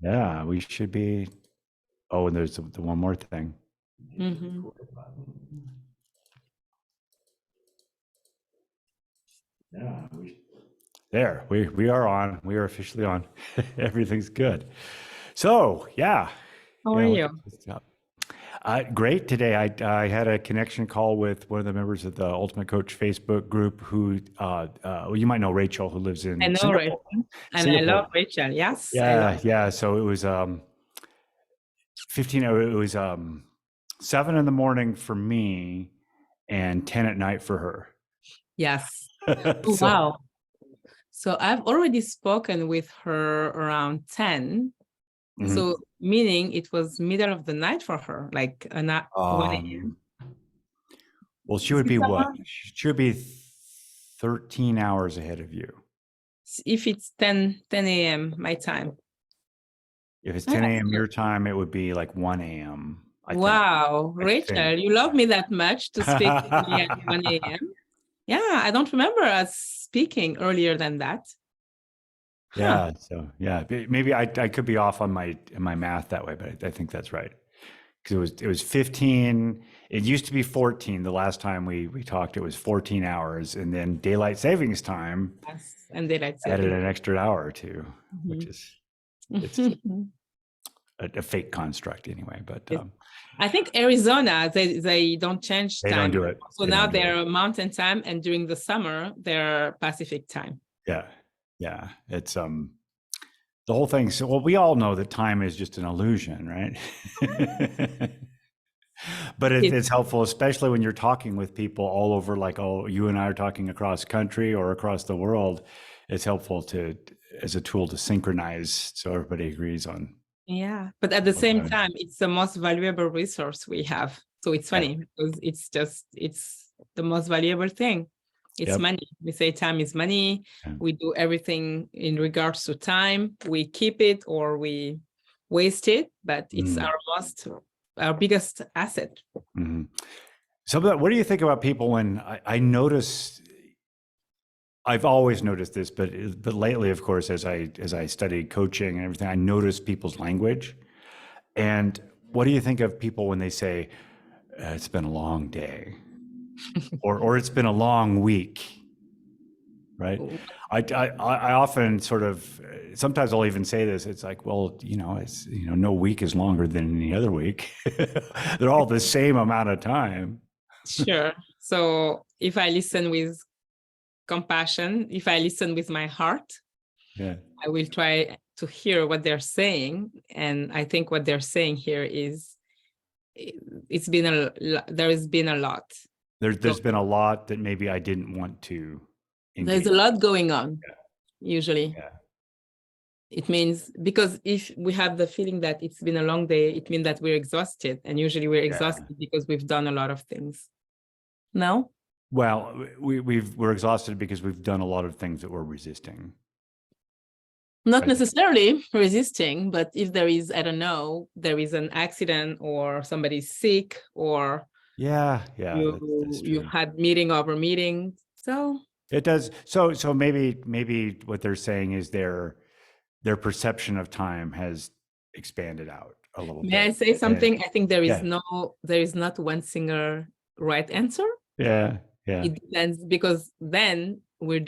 Yeah, we should be. Oh, and there's the one more thing. Mm-hmm. Yeah, there we are on. We are officially on. Everything's good. So yeah, How are yeah. you? Great today. I had a connection call with one of the members of the Ultimate Coach Facebook group who, well, you might know Rachel, who lives I in know Singapore. Rachel, and I Singapore. love Rachel. Yes, I love. Yeah. So it was 15. It was 7 in the morning for me and 10 at night for her. Yes. Oh, So, wow. So I've already spoken with her around 10. So meaning it was middle of the night for her, like 1 a.m. Well, she would be what? She would be 13 hours ahead of you. If it's 10 a.m. my time. If it's 10 a.m. your time, it would be like 1 a.m. Wow, Rachel, you love me that much to speak with me at 1 a.m. Yeah, I don't remember us speaking earlier than that. Yeah. So yeah, maybe I could be off on my math that way, but I think that's right. Because it was 15. It used to be 14. The last time we talked, it was 14 hours, and then daylight savings time. Yes, and daylight added savings an extra hour or two, which is it's a fake construct anyway. But I think Arizona, they don't change they time. don't do it. So now they're mountain time, and during the summer they're Pacific time. Yeah. It's the whole thing. So, well, we all know that time is just an illusion, right? But it's helpful, especially when you're talking with people all over, like, oh, you and I are talking across country or across the world. It's helpful as a tool to synchronize so everybody agrees on. Yeah, but at the same time, it's the most valuable resource we have. So it's funny because it's the most valuable thing. It's money. We say time is money. We do everything in regards to time. We keep it or we waste it, but it's our biggest asset. So what do you think about people when I notice, I've always noticed this, but lately, of course, as I studied coaching and everything, I noticed people's language. And what do you think of people when they say, it's been a long day or it's been a long week? Right. I often sort of, sometimes I'll even say this. It's like, well, it's, no week is longer than any other week. They're all the same amount of time. Sure. So if I listen with compassion, if I listen with my heart, I will try to hear what they're saying. And I think what they're saying here is there has been a lot. There's been a lot that maybe I didn't want to engage. There's a lot going on, usually. It means, because if we have the feeling that it's been a long day, it means that we're exhausted. And usually we're exhausted because we've done a lot of things. No? Well, we're exhausted because we've done a lot of things that we're resisting. Not necessarily resisting, but if there is, I don't know, there is an accident or somebody's sick or you had meeting over meeting. So it does. So maybe what they're saying is their perception of time has expanded out a little bit. May I say something? I think there is not one single right answer. Yeah. It depends, because then we're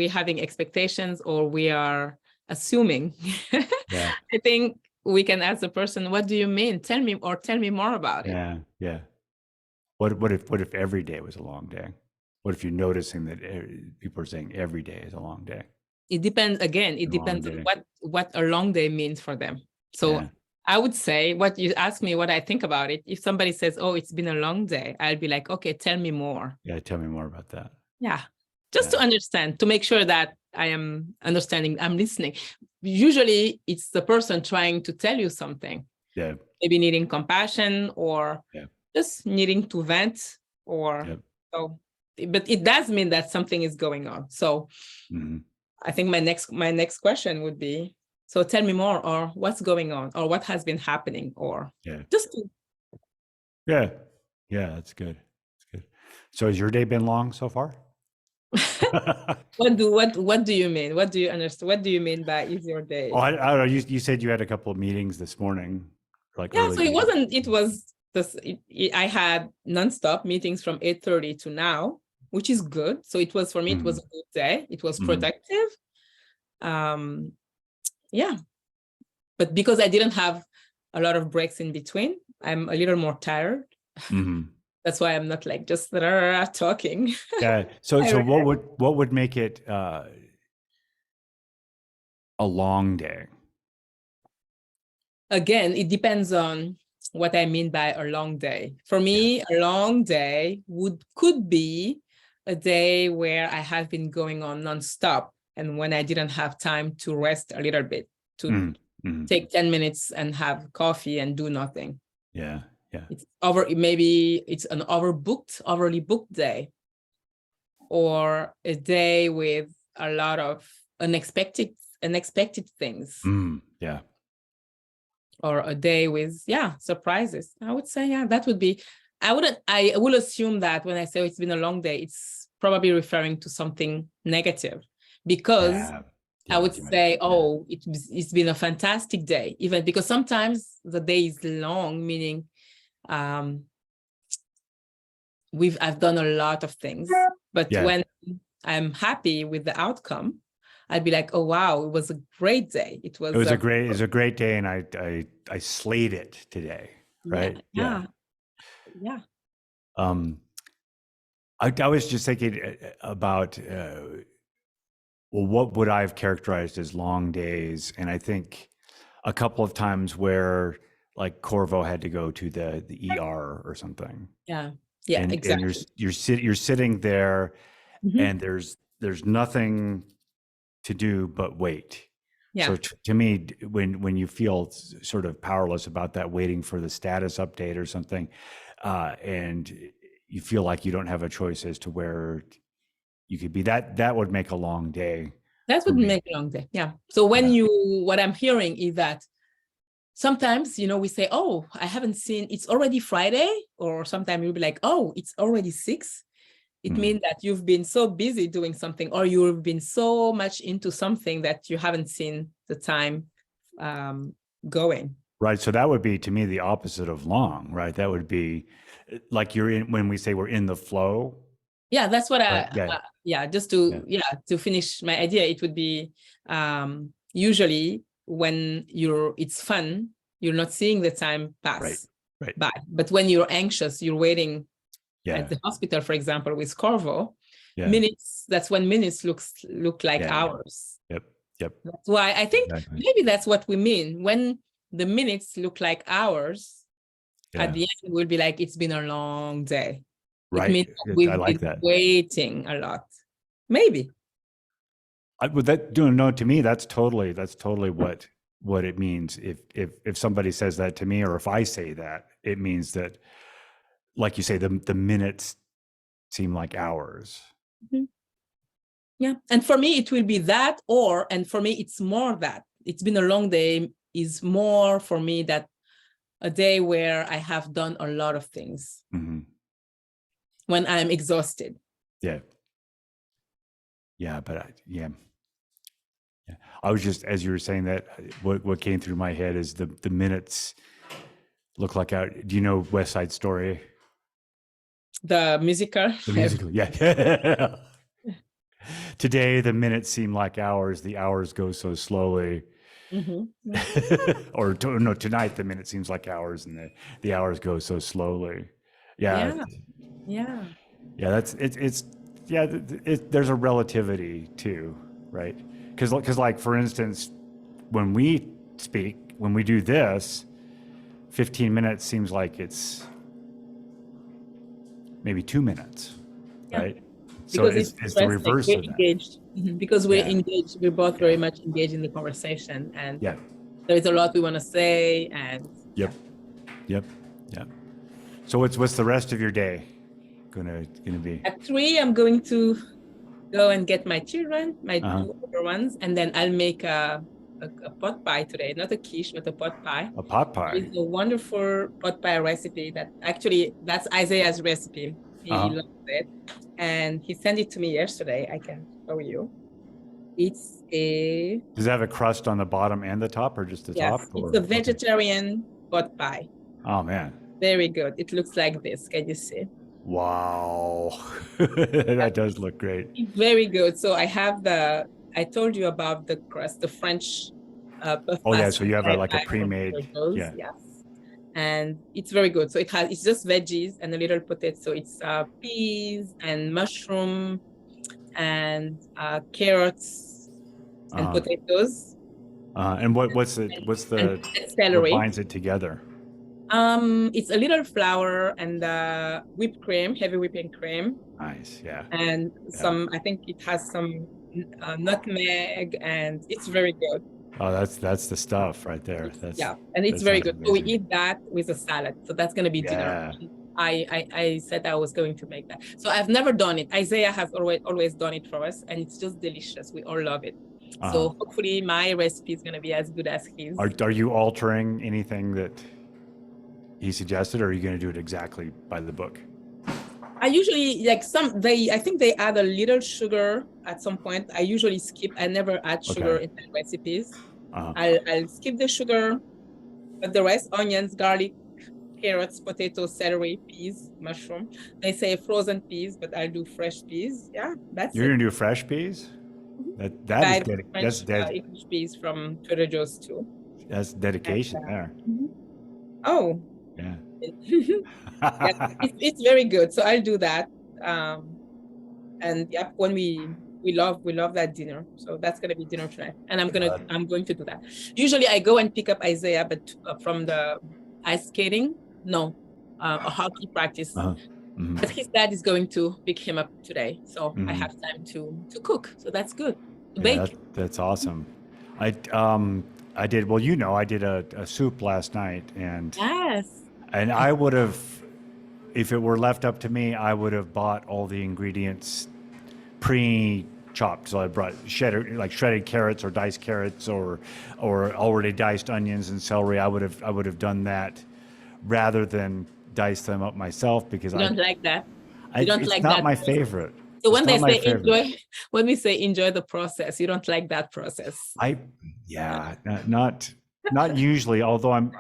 having expectations or we are assuming. I think we can ask the person, what do you mean? Tell me more about it. Yeah. What if every day was a long day? What if you're noticing that people are saying every day is a long day? It depends. Again, it depends on what a long day means for them. So I would say, what you ask me, what I think about it. If somebody says, oh, it's been a long day, I'll be like, okay, tell me more. Yeah, tell me more about that. Yeah. Just to understand, to make sure that I am understanding, I'm listening. Usually it's the person trying to tell you something. Yeah. Maybe needing compassion or just needing to vent or so. But it does mean that something is going on. So I think my next question would be, so tell me more, or what's going on, or what has been happening, or just to... Yeah, that's good. So has your day been long so far? What do you mean? What do you understand? What do you mean by is your day? Oh, I don't know. You said you had a couple of meetings this morning, like Yeah, early so it meetings. wasn't, it was this, I had nonstop meetings from 8:30 to now, which is good. So it was, for me, it was a good day. It was productive. Yeah. But because I didn't have a lot of breaks in between, I'm a little more tired. That's why I'm not like just talking. Yeah. So what would make it a long day? Again, it depends on what I mean by a long day. For me, a long day could be a day where I have been going on nonstop, and when I didn't have time to rest a little bit, to take 10 minutes and have coffee and do nothing. Yeah. Yeah. It's maybe it's an overly booked day, or a day with a lot of unexpected things. Yeah. Or a day with surprises. I would say that would be, I will assume that when I say it's been a long day, it's probably referring to something negative, because I would say, it's been a fantastic day, even because sometimes the day is long, meaning I've done a lot of things, but when I'm happy with the outcome, I'd be like, oh wow, it was a great day. It was a great day, and I slayed it today, right? Yeah. I was just thinking about what would I have characterized as long days, and I think a couple of times where like Corvo had to go to the ER or something. Yeah, and, exactly. And you're sitting there, and there's nothing to do but wait. Yeah. So to me, when you feel sort of powerless about that, waiting for the status update or something, and you feel like you don't have a choice as to where you could be, that would make a long day. That would make a long day. Yeah. So what I'm hearing is that sometimes, we say, oh, I haven't seen, it's already Friday, or sometimes you'll be like, oh, it's already 6. It means that you've been so busy doing something, or you've been so much into something that you haven't seen the time going. Right. So that would be, to me, the opposite of long, right? That would be like when we say we're in the flow. Yeah, that's what just to finish my idea, it would be usually when it's fun, you're not seeing the time pass by. But when you're anxious, you're waiting at the hospital, for example, with Corvo, minutes, that's when minutes look like hours. Yep. That's why I think maybe that's what we mean. When the minutes look like hours, at the end, we'll be like, it's been a long day. Right. It means we've been waiting a lot. Maybe. To me, that's totally what it means. If somebody says that to me, or if I say that, it means that, like you say, the minutes seem like hours. Yeah. And for me, it will be that, and for me, it's more that. It's been a long day is more for me that a day where I have done a lot of things. When I'm exhausted. Yeah. But I was just, as you were saying that, what came through my head is the minutes look like out. Do you know West Side Story? The musical? The musical, yeah. Today, the minutes seem like hours. The hours go so slowly. Or no, tonight the minute seems like hours, and the hours go so slowly. Yeah. That's there's a relativity too, right? Because like, for instance, when we do this, 15 minutes seems like it's maybe 2 minutes, right? So it's the reverse of that. Engaged. Because we're engaged, we're both very much engaged in the conversation, and there is a lot we want to say. And Yep. So what's the rest of your day gonna be? At 3, I'm going to go and get my children, my 2 older ones, and then I'll make a pot pie today. Not a quiche, but a pot pie. A pot pie. It's a wonderful pot pie recipe that's Isaiah's recipe. He loves it. And he sent it to me yesterday. I can show you. It's a... Does it have a crust on the bottom and the top, or just the top? Yes, Or, it's a vegetarian pot pie. Oh, man. Very good. It looks like this. Can you see? Wow. That does look great. It's very good. So I have I told you about the crust, the French puff Oh, yeah. So pastry you have that I like a buy from pre-made. Trader Joe's. Yeah. Yes. And it's very good. So it's just veggies and a little potato. So it's peas and mushroom and carrots and potatoes. And what's the and what celery. binds it together? It's a little flour and whipped cream, heavy whipping cream. Nice, yeah. And some, I think it has some nutmeg, and it's very good. Oh, that's the stuff right there. And it's very good. So we eat that with a salad. So that's going to be dinner. I said I was going to make that. So I've never done it. Isaiah has always done it for us, and it's just delicious. We all love it. So hopefully my recipe is going to be as good as his. Are you altering anything that he suggested, or are you going to do it exactly by the book? I usually I think they add a little sugar at some point. I usually skip. I never add sugar in my recipes. I'll skip the sugar, but the rest, onions, garlic, carrots, potatoes, celery, peas, mushroom. They say frozen peas, but I'll do fresh peas. Yeah, You're gonna do fresh peas? That's English peas from Trader Joe's too. That's dedication there. Oh. Yeah. It's very good. So I'll do that. And yeah, when we love that dinner. So that's gonna be dinner tonight. And I'm going to do that. Usually I go and pick up Isaiah, but from the ice skating, a hockey practice. But his dad is going to pick him up today. So I have time to cook. So that's good. That's awesome. I did, well, I did a soup last night, and and I would have, if it were left up to me, I would have bought all the ingredients pre-chopped. So I brought shredded carrots or diced carrots or already diced onions and celery. I would have done that rather than dice them up myself, because I don't like that. It's not my favorite. So when they say when we say enjoy the process, you don't like that process. Not usually. Although I'm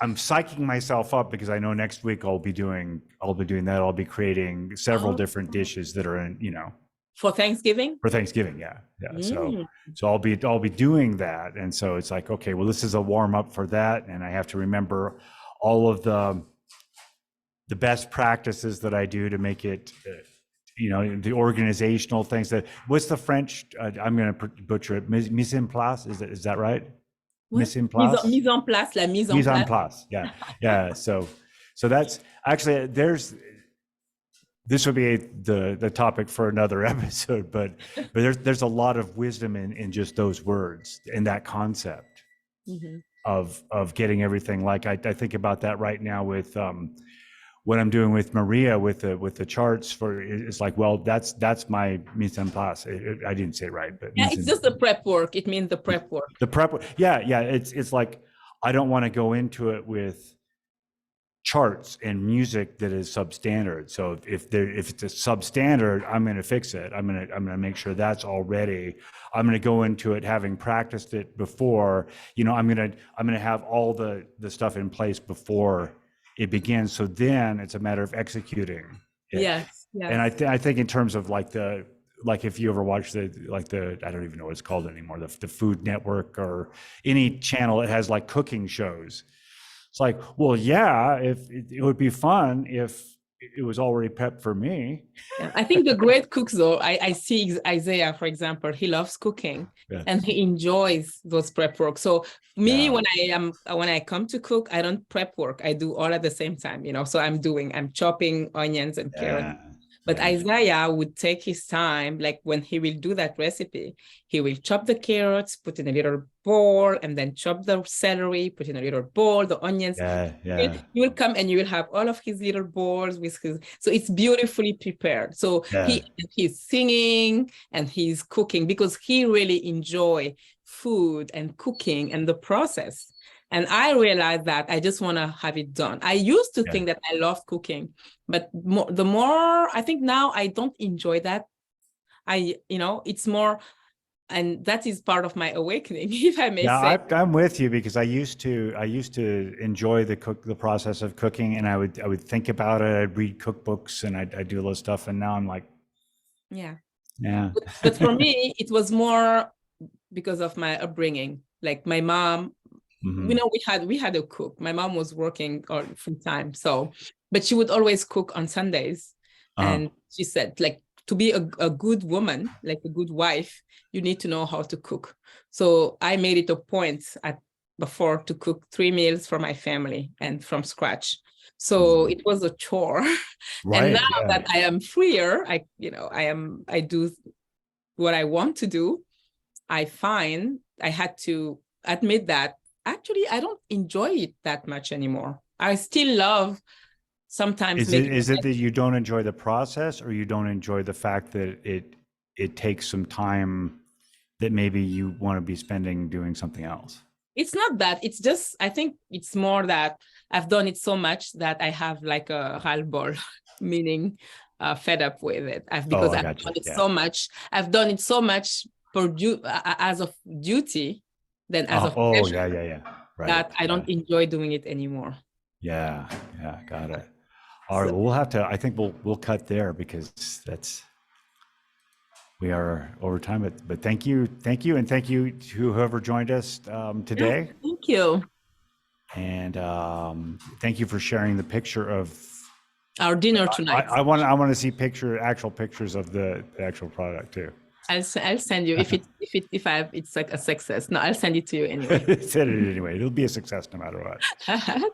psyching myself up, because I know next week I'll be doing that. I'll be creating several different dishes that are in, for Thanksgiving. Yeah. So I'll be doing that, and so it's like, okay, well, this is a warm up for that, and I have to remember all of the best practices that I do to make it, the organizational things. What's the French? I'm going to butcher it. Mise en place. Is that right? Mise en place. Mise en place. Yeah. So that's actually, this would be the topic for another episode, but there's a lot of wisdom in just those words, in that concept of getting everything. Like I think about that right now with what I'm doing with Maria with the charts it's like, well, that's my mise en place. I didn't say it right, but it's just the prep work. It means the prep work. The prep work. Yeah. It's like, I don't want to go into it with charts and music that is substandard. So if it's a substandard, I'm going to fix it. I'm going to make sure that's all ready. I'm going to go into it having practiced it before. I'm going to have all the stuff in place before it begins. So then it's a matter of executing it. Yes. And I think in terms of like if you ever watch the I don't even know what it's called anymore, the Food Network or any channel that has like cooking shows. It's like, well, yeah, if it would be fun if it was already prepped for me. I think the great cooks, though, I see Isaiah, for example, he loves cooking and he enjoys those prep work. So me, when I come to cook, I don't prep work. I do all at the same time, so I'm chopping onions and carrots. But Isaiah would take his time, like when he will do that recipe, he will chop the carrots, put in a little bowl, and then chop the celery, put in a little bowl, the onions. You will come and you will have all of his little bowls so it's beautifully prepared. So he's singing and he's cooking because he really enjoys food and cooking and the process. And I realized that I just want to have it done. I used to think that I love cooking, but the more I think now I don't enjoy that. It's more, and that is part of my awakening, if I may say. I'm with you, because I used to enjoy the process of cooking, and I would think about it. I'd read cookbooks and I'd do all this stuff, and now I'm like, yeah. But for me, it was more because of my upbringing. Like my mom, we had a cook. My mom was working all full time, but she would always cook on Sundays. And she said, like, to be a good woman, like a good wife, you need to know how to cook. So I made it a point before to cook 3 meals for my family and from scratch. So it was a chore. Right, and now that I am freer, I do what I want to do. I find I had to admit that actually I don't enjoy it that much anymore. I still love sometimes. Is it that you don't enjoy the process, or you don't enjoy the fact that it takes some time that maybe you want to be spending doing something else? It's not that. It's just, I think it's more that I've done it so much that I have like a ras-le-bol, meaning fed up with it. Because I've done it so much. I've done it so much as of duty than as of pleasure. Right. That I don't enjoy doing it anymore. Yeah, got it. All right, well, we'll have to, I think we'll cut there, because we are over time, but thank you. And thank you to whoever joined us today. Thank you. And thank you for sharing the picture of our dinner tonight. I want to see actual pictures of the actual product too. I'll send you if it's like a success. No, I'll send it to you anyway. Send it anyway. It'll be a success no matter what.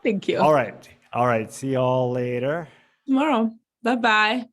Thank you. All right. See y'all later. Tomorrow. Bye-bye.